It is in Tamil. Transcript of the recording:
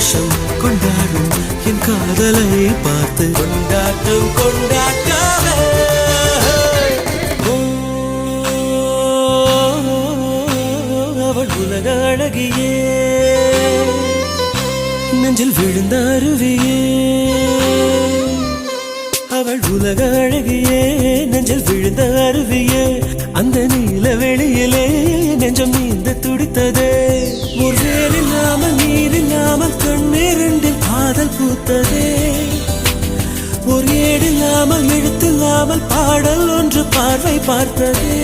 சந்தோஷம் கொண்டாடும் என் காதலை பார்த்து கொண்டாட்டம் கொண்டாட்டாவே அவள் உலக அழகியே நெஞ்சில் விழுந்த அருவியே அவள் உலக அழகியே நெஞ்சில் விழுந்த அருவியே அந்த நீல வெளியிலே நெஞ்சம் நீந்த துடித்ததே ஒரு வேல் இல்லாமல் நீர் இல்லாமல் கண்ணீரில் காதல் பூத்ததே ஒரு ஏடில்லாமல் எழுத்தில்லாமல் பாடல் ஒன்று பார்வை பார்த்ததே